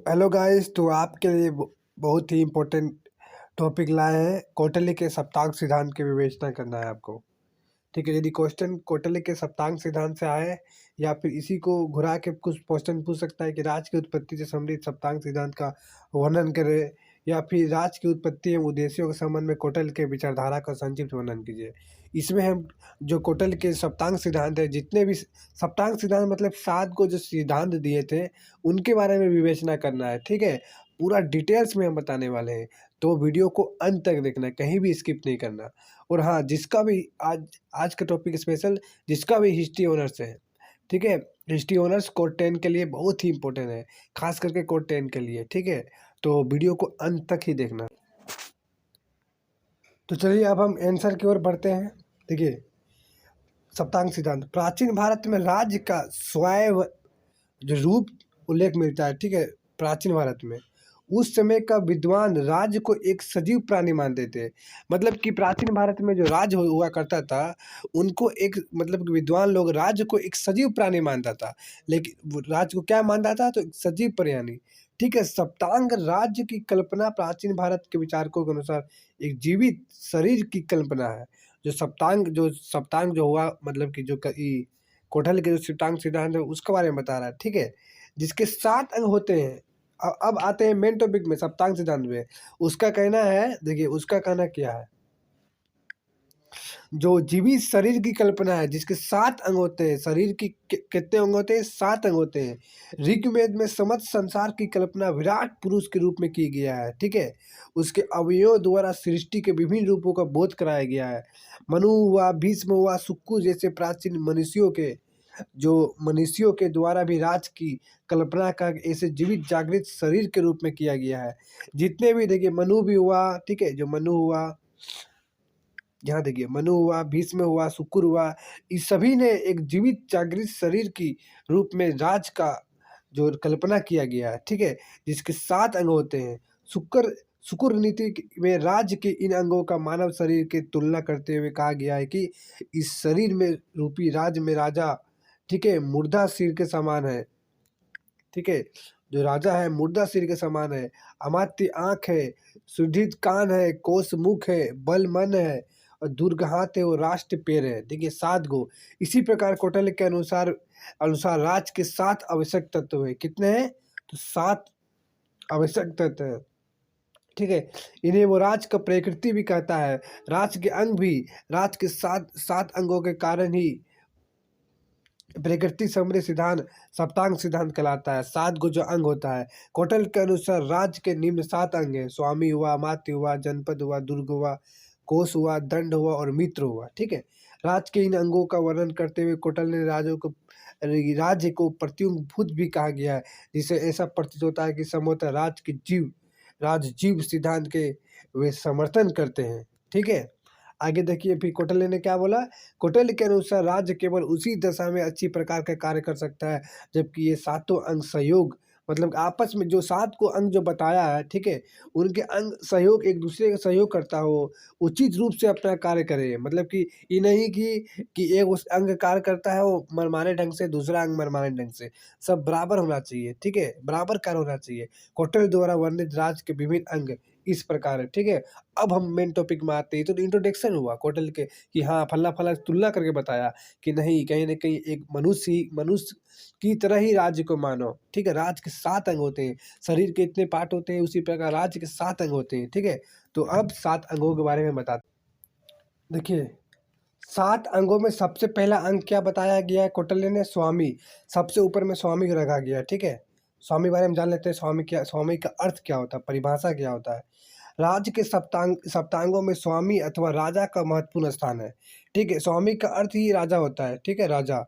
Hello guys. तो आपके लिए बहुत ही इम्पोर्टेंट टॉपिक लाए हैं। कौटिल्य के सप्तांग सिद्धांत की विवेचना करना है आपको। ठीक है, यदि क्वेश्चन कौटिल्य के सप्तांग सिद्धांत से आए या फिर इसी को घुरा के कुछ क्वेश्चन पूछ सकता है कि राज की उत्पत्ति से संबंधित सप्तांग सिद्धांत का वर्णन करे, या फिर राज की उत्पत्ति एवं उद्देश्यों के संबंध में कौटिल्य के विचारधारा का संक्षिप्त वर्णन कीजिए। इसमें हम जो कौटिल्य के सप्तांग सिद्धांत है, जितने भी सप्तांग सिद्धांत मतलब सात को जो सिद्धांत दिए थे उनके बारे में विवेचना करना है। ठीक है, पूरा डिटेल्स में हम बताने वाले हैं, तो वीडियो को अंत तक देखना है, कहीं भी स्किप नहीं करना। और हाँ, जिसका भी आज आज का टॉपिक स्पेशल, जिसका भी हिस्ट्री ऑनर्स है, ठीक है, हिस्ट्री ऑनर्स कोड 10 के लिए बहुत ही इंपॉर्टेंट है, खास करके कोड 10 के लिए। ठीक है, तो वीडियो को अंत तक ही देखना। तो चलिए अब हम आंसर की ओर बढ़ते हैं। देखिए, सप्तांग सिद्धांत प्राचीन भारत में राज्य का स्वयं जो रूप उल्लेख मिलता है। ठीक है, प्राचीन भारत में उस समय का विद्वान राज्य को एक सजीव प्राणी मानते थे। मतलब कि प्राचीन भारत में जो राज्य हुआ करता था, उनको एक मतलब कि विद्वान लोग राज्य को एक सजीव प्राणी मानता था। लेकिन वो राज्य को क्या मानता था? तो एक सजीव प्राणी। ठीक है, सप्तांग राज्य की कल्पना प्राचीन भारत के विचारकों के अनुसार एक जीवित शरीर की कल्पना है। जो सप्तांग जो हुआ, मतलब कि जो कौटिल्य के जो सप्तांग सिद्धांत है उसके बारे में बता रहा है। ठीक है, जिसके 7 अंग होते हैं। अब आते हैं मेन टॉपिक में, सप्तांग सिद्धांत में। उसका कहना है, देखिए उसका कहना क्या है, जो जीवित शरीर की कल्पना है जिसके 7 अंग होते हैं। शरीर की कितने अंग होते हैं? 7 अंग होते हैं। ऋग्वेद में समस्त संसार की कल्पना विराट पुरुष के रूप में की गया है। ठीक है, उसके अवयवों द्वारा सृष्टि के विभिन्न रूपों का बोध कराया गया है। मनु हुआ, भीष्म हुआ, सुक्कू जैसे प्राचीन मनुष्यों के द्वारा भी राज की कल्पना का ऐसे जीवित जागृत शरीर के रूप में किया गया है। जितने भी देखिए, मनु भी हुआ, ठीक है, जो मनु हुआ, यहाँ देखिए मनु हुआ, भीष्म हुआ, शुक्र हुआ, इस सभी ने एक जीवित जागृत शरीर की रूप में राज का जो कल्पना किया गया है। ठीक है, जिसके 7 अंग होते हैं। शुक्र नीति में राज्य के इन अंगों का मानव शरीर की तुलना करते हुए कहा गया है कि इस शरीर में रूपी राज्य में राजा, ठीक है, मुर्दा सिर के समान है। ठीक है, जो राजा है मुर्दा सिर के समान है। अमात्य आँख है, सुदृढ़ कान है, कोस मुख है, बल मन है और दुर्ग हाथ है और राष्ट्र पैर है। देखिए 7 गो। इसी प्रकार कौटिल्य के अनुसार अनुसार राज के 7 आवश्यक तत्व है। कितने हैं? तो 7 आवश्यक तत्व है। ठीक है, इन्हें वो राज का प्रकृति भी कहता है। राज के अंग भी राज के 7 अंगों के कारण ही प्रकृति संबंधी सिद्धांत सप्तांग सिद्धांत कहलाता है। 7 गो जो अंग होता है। कौटिल्य के अनुसार राज्य के निम्न 7 अंग है। स्वामी हुआ, अमात्य हुआ, जनपद हुआ, दुर्ग हुआ, कोष हुआ, दंड हुआ और मित्र हुआ। ठीक है, राज्य के इन अंगों का वर्णन करते हुए कौटिल्य ने राज्य को प्रत्युंग भूत भी कहा गया है, जिससे ऐसा प्रतीत होता है कि संभवतः राज जीव सिद्धांत के वे समर्थन करते हैं। ठीक है, आगे देखिए फिर कौटिल्य ने क्या बोला। कौटिल्य के अनुसार राज्य केवल उसी दशा में अच्छी प्रकार का कार्य कर सकता है जबकि ये 7 अंग सहयोग, मतलब आपस में जो 7 को अंग जो बताया है, ठीक है, उनके अंग सहयोग, एक दूसरे का सहयोग करता हो, उचित रूप से अपना कार्य करे। मतलब कि ये नहीं कि एक उस अंग कार्य करता है वो मनमाने ढंग से, दूसरा अंग मनमाने ढंग से, सब बराबर होना चाहिए। ठीक है, बराबर कार्य होना चाहिए। कौटिल्य द्वारा वर्णित राज्य के विभिन्न अंग इस प्रकार है। ठीक है, अब हम मेन टॉपिक में आते हैं। तो इंट्रोडक्शन हुआ कौटिल्य के कि हाँ फल्ला फल्ला तुलना करके बताया कि नहीं, कहीं ना कहीं एक मनुष्य की तरह ही राज्य को मानो। ठीक है, राज्य के 7 अंग होते हैं। शरीर के इतने पार्ट होते हैं, उसी प्रकार राज्य के 7 अंग होते हैं। ठीक है, तो अब 7 अंगों के बारे में बताते। देखिए 7 अंगों में सबसे पहला अंग क्या बताया गया है कौटिल्य ने? स्वामी। सबसे ऊपर में स्वामी को रखा गया है। ठीक है, स्वामी बारे में जान लेते हैं। स्वामी का अर्थ क्या होता है, परिभाषा क्या होता है। राज्य के सप्तांगों में स्वामी अथवा राजा का महत्वपूर्ण स्थान है। ठीक है, स्वामी का अर्थ ही राजा होता है। ठीक है, राजा।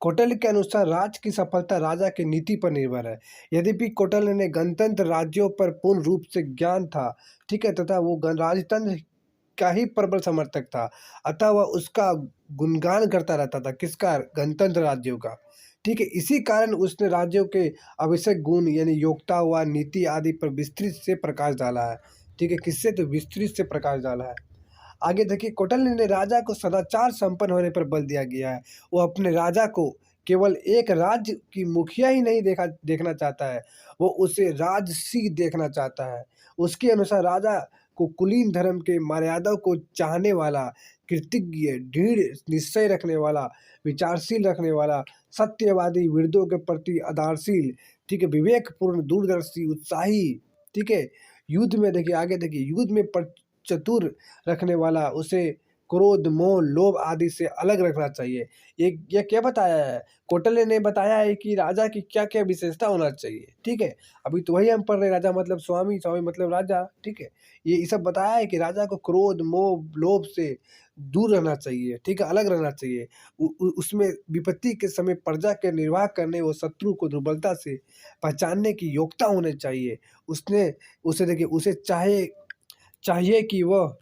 कौटिल्य के अनुसार राज्य की सफलता राजा की नीति पर निर्भर है। यद्यपि कौटिल्य ने गणतंत्र राज्यों पर पूर्ण रूप से ज्ञान था, ठीक है, तथा वो राजतंत्र का ही प्रबल समर्थक था, अतः वह उसका गुणगान करता रहता था। किसका? गणतंत्र राज्यों का। ठीक है, इसी कारण उसने राज्यों के आवश्यक गुण यानी योग्यता हुआ, नीति आदि पर विस्तृत से प्रकाश डाला है। ठीक है, किससे? तो विस्तृत से प्रकाश डाला है। आगे देखिए, कौटिल्य ने राजा को सदाचार संपन्न होने पर बल दिया गया है। वो अपने राजा को केवल एक राज्य की मुखिया ही नहीं देखना चाहता है, वो उसे राजसी देखना चाहता है। उसके अनुसार राजा को कुलीन धर्म के मर्यादा को चाहने वाला, कृतज्ञ, दृढ़ निश्चय रखने वाला, विचारशील रखने वाला, सत्यवादी, वृद्धों के प्रति आदरशील, ठीक है, विवेकपूर्ण, दूरदर्शी, उत्साही, ठीक है, युद्ध में देखिए, आगे देखिए, युद्ध में चतुर रखने वाला, उसे क्रोध, मोह, लोभ आदि से अलग रखना चाहिए। ये क्या बताया है? कौटिल्य ने बताया है कि राजा की क्या-क्या विशेषता होना चाहिए, ठीक है? अभी तो वही हम पढ़ रहे हैं, राजा मतलब स्वामी, स्वामी मतलब राजा, ठीक है? ये सब बताया है कि राजा को क्रोध, मोह, लोभ से दूर रहना चाहिए, ठीक है? अलग रहना चाहिए। उसमें विपत्ति के समय प्रजा के निर्वाह करने व शत्रु को दुर्बलता से पहचानने की योग्यता होनी चाहिए। उसे देखिए, उसे चाहिए कि वह,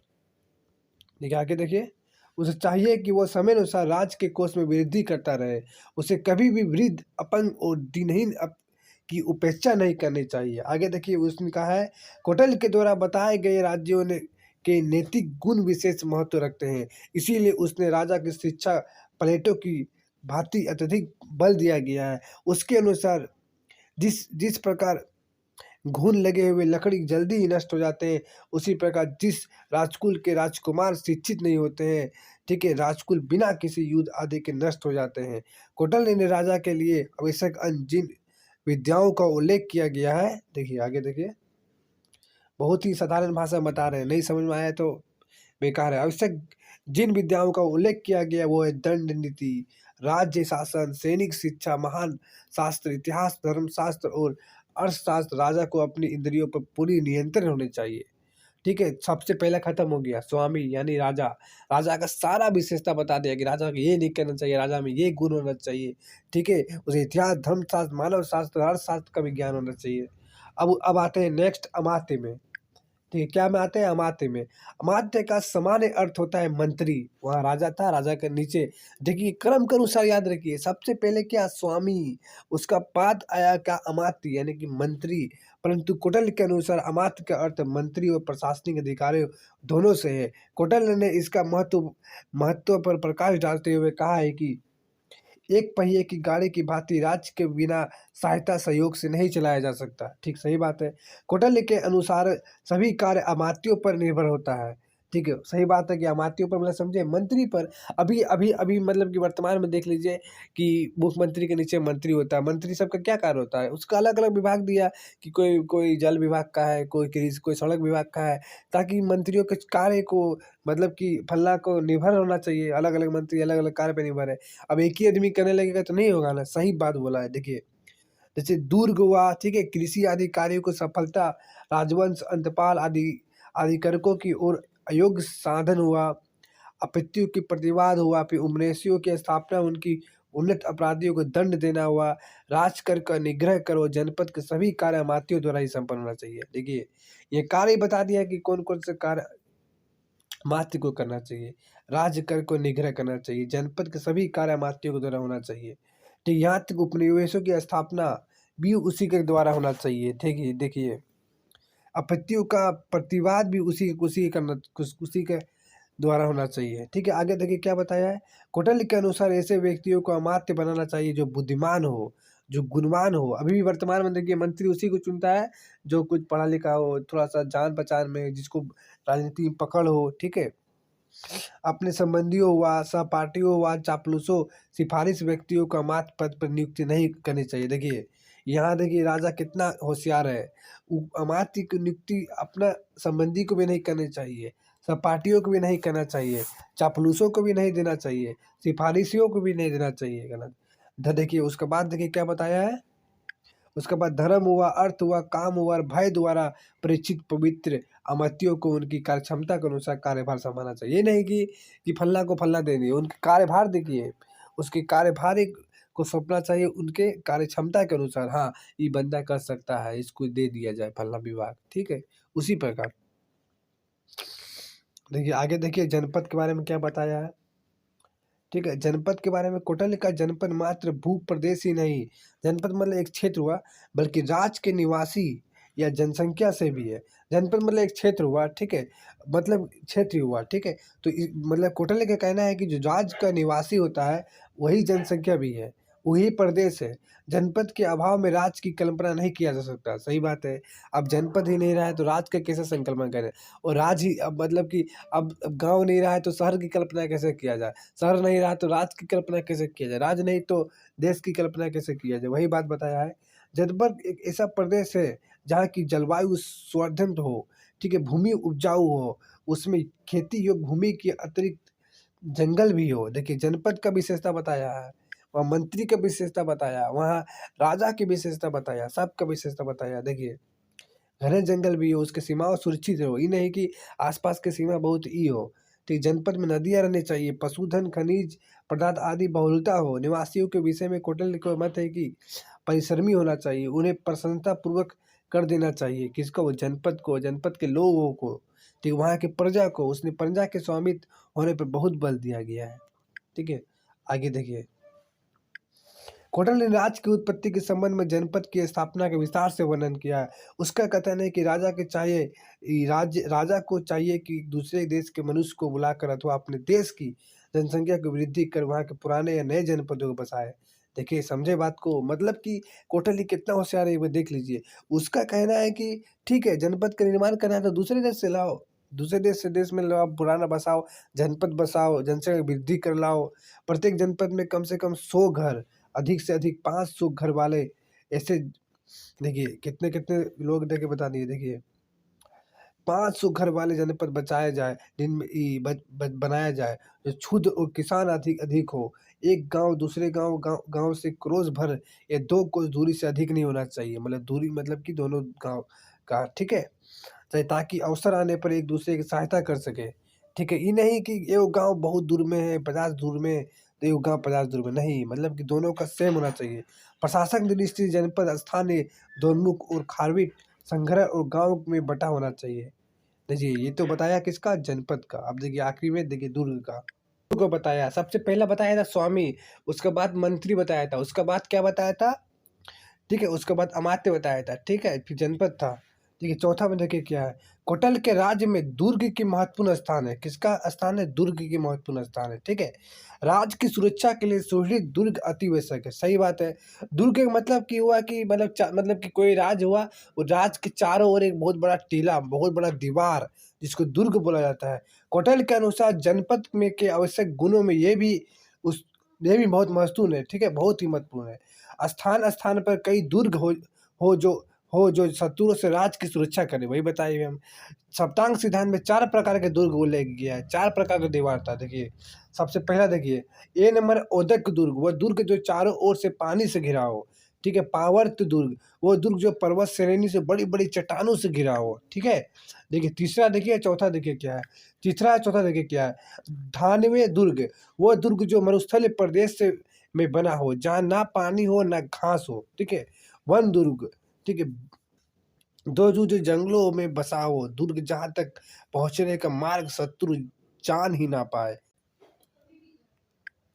देखिए आगे देखिए, उसे चाहिए कि वह समय अनुसार राज के कोष में वृद्धि करता रहे। उसे कभी भी वृद्ध, अपंग और दीनहीन की उपेक्षा नहीं करनी चाहिए। आगे देखिए, उसने कहा है, कौटिल्य के द्वारा बताए गए राज्यों ने के नैतिक गुण विशेष महत्व रखते हैं। इसीलिए उसने राजा की शिक्षा प्लेटो की भांति अत्यधिक बल दिया गया है। उसके अनुसार जिस जिस प्रकार घुन लगे हुए लकड़ी जल्दी ही नष्ट हो जाते हैं, उसी प्रकार जिस राजकुल के राजकुमार शिक्षित नहीं होते हैं, ठीक है, राजकुल बिना किसी युद्ध आदि के नष्ट हो जाते हैं। कौटिल्य ने राजा के लिए आवश्यक अन्य जिन विद्याओं का उल्लेख किया गया है, देखिए आगे देखिए, बहुत ही साधारण भाषा में बता रहे हैं, नहीं समझ में आया तो बेकार है। आवश्यक जिन विद्याओं का उल्लेख किया गया वो है दंड नीति, राज्य शासन, सैनिक शिक्षा, महान शास्त्र, इतिहास, धर्मशास्त्र और अर्थशास्त्र। राजा को अपनी इंद्रियों पर पूरी नियंत्रण होने चाहिए, ठीक है। सबसे पहला खत्म हो गया स्वामी यानी राजा। राजा का सारा विशेषता बता दिया कि राजा को ये नहीं करना चाहिए, राजा में ये गुण होना चाहिए, ठीक है। उसे इतिहास, धर्मशास्त्र, मानव शास्त्र, अर्थशास्त्र का भी ज्ञान होना चाहिए। अब आते हैं नेक्स्ट अमात्य में, ठीक है, क्या में आते हैं? अमात्य में। अमात्य का सामान्य अर्थ होता है मंत्री। वहाँ राजा था, राजा के नीचे, देखिए क्रम के अनुसार याद रखिए, सबसे पहले क्या? स्वामी, उसका बाद आया क्या? अमात्य यानी कि मंत्री। परंतु कौटिल्य के अनुसार अमात्य का अर्थ मंत्री और प्रशासनिक अधिकारी दोनों से है। कौटिल्य ने इसका महत्व पर प्रकाश डालते हुए कहा है कि एक पहिए की गाड़ी की भांति राज्य के बिना सहायता सहयोग से नहीं चलाया जा सकता। ठीक, सही बात है। कौटिल्य के अनुसार सभी कार्य अमात्यों पर निर्भर होता है। ठीक है, सही बात है कि अमात्यों पर मतलब समझे, मंत्री पर। अभी अभी अभी मतलब कि वर्तमान में देख लीजिए कि मुख्यमंत्री के नीचे मंत्री होता है। मंत्री सबका क्या कार्य होता है? उसका अलग अलग विभाग दिया कि कोई कोई जल विभाग का है, कोई सड़क विभाग का है, ताकि मंत्रियों के कार्य को मतलब कि फल्ला को निर्भर होना चाहिए। अलग अलग मंत्री अलग अलग कार्य पर निर्भर है। अब एक ही आदमी करने लगेगा तो नहीं होगा ना। सही बात बोला है। देखिए, जैसे दुर्ग हुआ, ठीक है, कृषि आदि कार्यों को सफलता, राजवंश, अंतपाल आदि आदि करकों की ओर अयोग्य साधन हुआ, अपत्यों की प्रतिवाद हुआ, फिर उपनिवेशियों की स्थापना, उनकी उन्नत अपराधियों को दंड देना हुआ, राजकर का निग्रह करो, जनपद के सभी कार्य अमात्यों द्वारा ही संपन्न होना चाहिए। देखिए, ये कार्य बता दिया कि कौन कौन से कार्य अमात्य को करना चाहिए। राज्य कर को निग्रह करना चाहिए, जनपद के सभी कार्य अमात्यों के द्वारा होना चाहिए। ठीक, यहाँ तक उपनिवेशों की स्थापना भी उसी के द्वारा होना चाहिए। ठीक है, देखिए, आपत्तियों का प्रतिवाद भी उसी के द्वारा होना चाहिए। ठीक है, आगे देखिए क्या बताया है। कौटिल्य के अनुसार ऐसे व्यक्तियों को अमात्य बनाना चाहिए जो बुद्धिमान हो, जो गुणवान हो। अभी भी वर्तमान में देखिए मंत्री उसी को चुनता है जो कुछ पढ़ा लिखा हो, थोड़ा सा जान पहचान में, जिसको राजनीति में पकड़ हो, ठीक है। अपने संबंधियों हुआ, सहपाठियों हुआ, चापलूसों, सिफारिश व्यक्तियों को अमात्य पद पर नियुक्ति नहीं करनी चाहिए। देखिए, यहाँ देखिए राजा कितना होशियार है। अमात्य की नियुक्ति अपना संबंधी को भी नहीं करनी चाहिए, सहपाठियों को भी नहीं करना चाहिए, चापलूसों को भी नहीं देना चाहिए, सिफारिशियों को भी नहीं देना चाहिए। गलत। देखिए उसके बाद देखिए क्या बताया है। उसके बाद धर्म हुआ, अर्थ हुआ, काम हुआ और भय द्वारा परीक्षित पवित्र अमात्यों को उनकी कार्यक्षमता के अनुसार कार्यभार संभालना चाहिए। ये नहीं कि फल्ला को फल्ला दे दिए, उनके कार्यभार देखिए, उसके कार्यभार को सौंपना चाहिए उनके कार्य क्षमता के अनुसार। हाँ, ये बंदा कर सकता है, इसको दे दिया जाए फल्ला विभाग, ठीक है, उसी प्रकार। देखिए आगे देखिए जनपद के बारे में क्या बताया है। ठीक है, जनपद के बारे में, कौटिल्य का जनपद मात्र भू प्रदेश ही नहीं, जनपद मतलब एक क्षेत्र हुआ, बल्कि राज्य के निवासी या जनसंख्या से भी है। जनपद मतलब एक क्षेत्र हुआ, ठीक है, मतलब क्षेत्र ही हुआ, ठीक है। तो मतलब कौटिल्य का कहना है कि जो राज्य का निवासी होता है वही जनसंख्या भी है, वही प्रदेश है। जनपद के अभाव में राज्य की कल्पना नहीं किया जा सकता। सही बात है। अब जनपद ही नहीं रहा है तो राज्य का कैसे संकल्पना करें? और राज्य ही अब मतलब कि अब गाँव नहीं रहा है तो शहर की कल्पना कैसे किया जाए? शहर नहीं रहा तो राज्य की कल्पना कैसे किया जाए? राज्य नहीं तो देश की कल्पना कैसे किया जाए? वही बात बताया है। जनपद एक ऐसा प्रदेश है जहाँ की जलवायु संवर्धन हो, ठीक है, भूमि उपजाऊ हो, उसमें खेती योग्य भूमि के अतिरिक्त जंगल भी हो। देखिए जनपद का विशेषता बताया है, वहाँ मंत्री का विशेषता बताया, वहाँ राजा की विशेषता बताया, सबका विशेषता बताया। देखिए घने जंगल भी हो, उसकी सीमाओं सुरक्षित हो, ये नहीं कि आसपास की सीमा बहुत ई हो। ठीक, जनपद में नदियाँ रहनी चाहिए, पशुधन, खनिज पदार्थ आदि बहुलता हो। निवासियों के विषय में कौटिल्य का मत है कि परिश्रमी होना चाहिए, उन्हें प्रसन्नता पूर्वक कर देना चाहिए। किसको? जनपद को, जनपद के लोगों को, ठीक, वहाँ की प्रजा को। उसने प्रजा के स्वामित्व होने पर बहुत बल दिया गया है। ठीक है, आगे देखिए। कौटिल्य ने राज्य की उत्पत्ति के संबंध में जनपद की स्थापना का विस्तार से वर्णन किया है। उसका कथन है कि राजा को चाहिए कि दूसरे देश के मनुष्य को बुलाकर अथवा अपने देश की जनसंख्या की वृद्धि कर वहाँ के पुराने या नए जनपदों को बसाए। देखिए समझे बात को, मतलब कि कौटिल्य कितना होशियार है ये देख लीजिए। उसका कहना है कि ठीक है, जनपद का निर्माण करना है तो दूसरे देश से लाओ, दूसरे देश में लाओ, पुराना बसाओ, जनपद बसाओ, जनसंख्या की वृद्धि कर लाओ। प्रत्येक जनपद में कम से कम 100 घर, अधिक से अधिक 500 घर वाले ऐसे। देखिए कितने कितने लोग देखिए बता दिए। देखिए 500 घर वाले जनपद बचाए जाए, जिनमें बनाया जाए जो क्षुद्र और किसान अधिक अधिक हो। एक गांव दूसरे गांव से क्रोश भर या 2 कोस दूरी से अधिक नहीं होना चाहिए। मतलब दूरी मतलब कि दोनों गांव का, ठीक है, ताकि अवसर आने पर एक दूसरे की सहायता कर सके। ठीक है, ये नहीं कि एगो गांव बहुत दूर में है, 50 दूर में, तो एगो गांव 50 दूर में नहीं, मतलब कि दोनों का सेम होना चाहिए। प्रशासक दृष्टि जनपद स्थानीय दोन्मुख और खारविट संग्रह और गांव में बटा होना चाहिए। देखिए ये तो बताया किसका? जनपद का। अब देखिए आखिरी में देखिए दुर्ग का। दुर्ग को बताया, सबसे पहला बताया था स्वामी, उसके बाद मंत्री बताया था, उसके बाद क्या बताया था? ठीक है, उसके बाद अमात्य बताया था, ठीक है, फिर जनपद था। ठीक है, चौथा में देखिए क्या है। कौटिल्य के राज्य में दुर्ग की महत्वपूर्ण स्थान है। किसका स्थान है? दुर्ग की महत्वपूर्ण स्थान है। ठीक है, राज्य की सुरक्षा के लिए सुदृढ़ दुर्ग अति आवश्यक है। सही बात है। दुर्ग का मतलब की हुआ कि मतलब कि कोई राज्य हुआ, वो राज्य के चारों ओर एक बहुत बड़ा टीला, बहुत बड़ा दीवार, जिसको दुर्ग बोला जाता है। कौटिल्य के अनुसार जनपद में के आवश्यक गुणों में ये भी बहुत महत्वपूर्ण है। ठीक है, बहुत ही महत्वपूर्ण है। स्थान स्थान पर कई दुर्ग हो जो शत्रुओं से राज्य की सुरक्षा करे, वही बताइए हम। सप्तांग सिद्धांत में 4 प्रकार के दुर्ग उल्लेख किया है, 4 प्रकार का दीवार था। देखिए सबसे पहला देखिए, ए नंबर ओदक दुर्ग, वह दुर्ग जो चारों ओर से पानी से घिरा हो। ठीक है, पावर्त दुर्ग, वो दुर्ग जो पर्वत श्रेणी से बड़ी बड़ी चट्टानों से घिरा हो। ठीक है, देखिए तीसरा देखिए, चौथा देखिए क्या है। तीसरा चौथा देखिए क्या है। धानवे दुर्ग, वो दुर्ग जो मरुस्थलीय प्रदेश से में बना हो, जहाँ ना पानी हो ना घास हो। ठीक है, वन दुर्ग, ठीक है, दो जो जो जंगलों में बसा हो, दुर्ग जहाँ तक पहुंचने का मार्ग शत्रु जान ही ना पाए।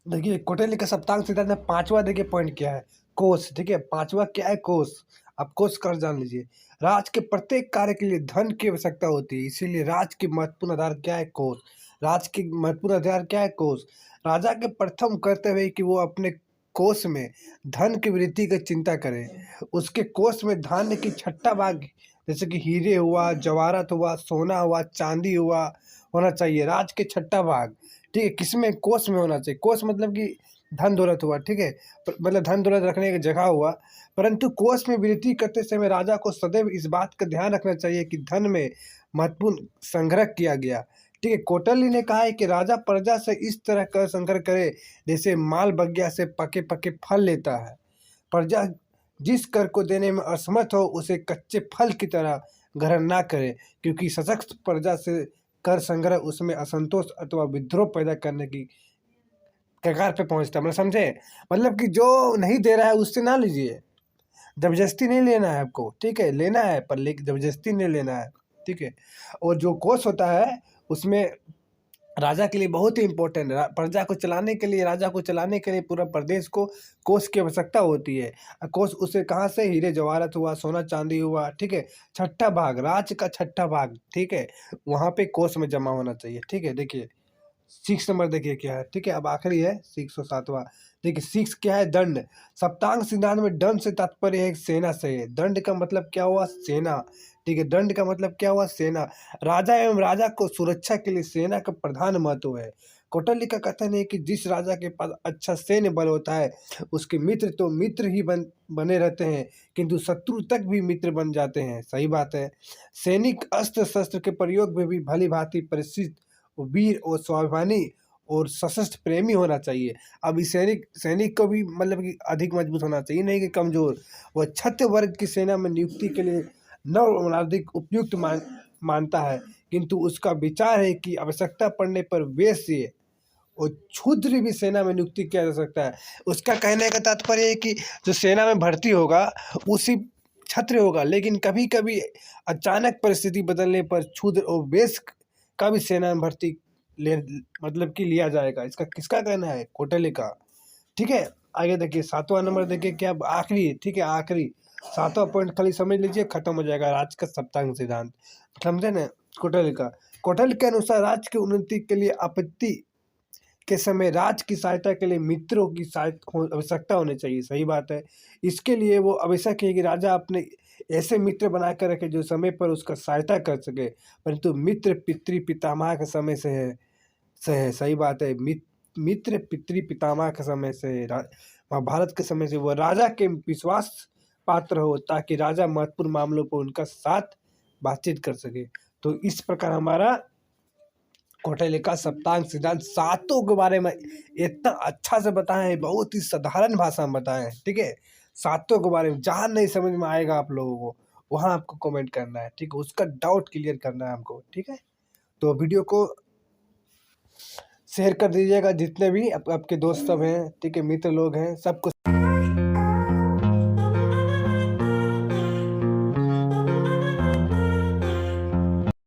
देखिए कौटिल्य का सप्तांग सिद्धांत में 5वां देखिए पॉइंट क्या है? कोष। ठीक है, 5वां क्या है? कोष। अब कोष कर जान लीजिए। राज्य के प्रत्येक कार्य के लिए धन की आवश्यकता होती है, इसीलिए राज्य की महत्वपूर्ण आधार क्या है? कोष। राज्य की महत्वपूर्ण आधार क्या है? कोष। राजा के प्रथम कर्तव्य है कि वो अपने कोष में धन की वृद्धि की चिंता करे। उसके कोष में धान्य की छठा भाग, जैसे कि हीरे हुआ, जवाहरात हुआ, सोना हुआ, चांदी हुआ, होना चाहिए। राज्य के छठा भाग, ठीक है, किसमें? कोष में होना चाहिए। कोष मतलब कि धन दौलत हुआ। ठीक है, मतलब धन दौलत रखने की जगह हुआ। परंतु कोष में वृद्धि करते समय राजा को सदैव इस बात का ध्यान रखना चाहिए कि धन में महत्वपूर्ण संग्रह किया गया। ठीक है, कौटिल्य ने कहा है कि राजा प्रजा से इस तरह कर संग्रह करे जैसे माल बगिया से पके पके फल लेता है। प्रजा जिस कर को देने में असमर्थ हो उसे कच्चे फल की तरह ग्रहण ना करे, क्योंकि सशक्त प्रजा से कर संग्रह उसमें असंतोष अथवा विद्रोह पैदा करने की कगार पे पहुंचता है। मतलब समझे? मतलब कि जो नहीं दे रहा है उससे ना लीजिए, जबरदस्ती नहीं लेना है आपको। ठीक है, लेना है पर लेकिन जबरदस्ती नहीं लेना है। ठीक है, और जो कोष होता है उसमें राजा के लिए बहुत ही इम्पोर्टेंट है। प्रजा को चलाने के लिए, राजा को चलाने के लिए पूरा प्रदेश को कोष की आवश्यकता होती है। कोष उसे कहाँ से? हीरे जवाहरात हुआ, सोना चांदी हुआ। ठीक है, छठा भाग, राज्य का छठा भाग, ठीक है, वहाँ पे कोष में जमा होना चाहिए। ठीक है, देखिए 6 नंबर देखिए क्या है, ठीक है। अब आखिरी है 6 और 7वां। देखिए 6 क्या है, दंड। सप्तांग सिद्धांत में दंड से तात्पर्य है सेना से है। दंड का मतलब क्या हुआ, सेना, ठीक है। दंड का मतलब क्या हुआ, सेना। राजा एवं राजा को सुरक्षा के लिए सेना का प्रधान महत्व है। कौटिल्य का कथन है कि जिस राजा के पास अच्छा सैन्य बल होता है उसके मित्र तो मित्र ही बने रहते हैं, किंतु शत्रु तक भी मित्र बन जाते हैं। सही बात है। सैनिक अस्त्र शस्त्र के प्रयोग में भी भली भांति परिचित, वीर और स्वाभिमानी और सशस्त्र प्रेमी होना चाहिए। अब इस सैनिक सैनिक को भी मतलब कि अधिक मजबूत होना चाहिए, नहीं कि कमजोर। वह क्षत्रिय वर्ग की सेना में नियुक्ति के लिए नव अधिक उपयुक्त मानता है, किंतु उसका विचार है कि आवश्यकता पड़ने पर वैश्य और क्षुद्र भी सेना में नियुक्ति किया जा सकता है। उसका कहने का तात्पर्य है कि जो सेना में भर्ती होगा उसी क्षत्रिय होगा, लेकिन कभी कभी अचानक परिस्थिति बदलने पर क्षुद्र और वैश्य का भी सेना में भर्ती ले मतलब कि लिया जाएगा। इसका किसका कहना है, कौटिल्य का, ठीक है। आगे देखिए 7वां नंबर देखिए क्या, आखिरी, ठीक है, आखिरी 7वां पॉइंट खाली समझ लीजिए, खत्म हो जाएगा राज्य का सप्तांग सिद्धांत, समझे ना। कौटिल्य का, कौटिल्य के अनुसार राज्य की उन्नति के लिए आपत्ति के समय राज्य की सहायता के लिए मित्रों की आवश्यकता होनी चाहिए। सही बात है। इसके लिए वो आवश्यक है कि राजा अपने ऐसे मित्र बनाकर रखे जो समय पर उसका सहायता कर सके, परंतु मित्र पितृ पितामह के समय से है। सही बात है। मित्र पितृ पितामह के समय से है। महाभारत के समय से वो राजा के विश्वास पात्र हो, ताकि राजा महत्वपूर्ण मामलों पर उनका साथ बातचीत कर सके। तो इस प्रकार हमारा कौटिल्य का सप्तांग सिद्धांत सातों के बारे में इतना अच्छा से बताए हैं, बहुत ही साधारण भाषा में बताए हैं, ठीक है। सातों के बारे में जहाँ नहीं समझ में आएगा आप लोगों को, वहाँ आपको कमेंट करना है, ठीक है। उसका डाउट क्लियर करना है हमको, ठीक है। तो वीडियो को शेयर कर दीजिएगा जितने भी आपके दोस्त सब हैं, ठीक है, मित्र लोग हैं, सबको।